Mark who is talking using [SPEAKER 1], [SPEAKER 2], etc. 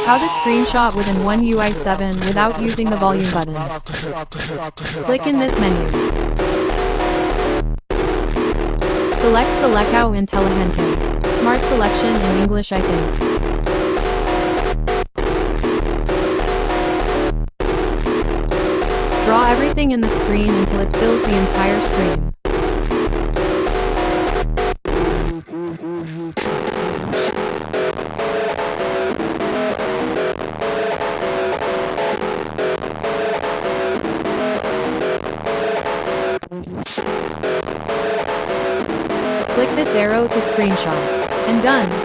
[SPEAKER 1] How to screenshot within One UI 7 without using the volume buttons. Click in this menu. Select Selecao Inteligente. Smart selection in English, I think. Draw everything in the screen until it fills the entire screen. Click this arrow to screenshot. And done!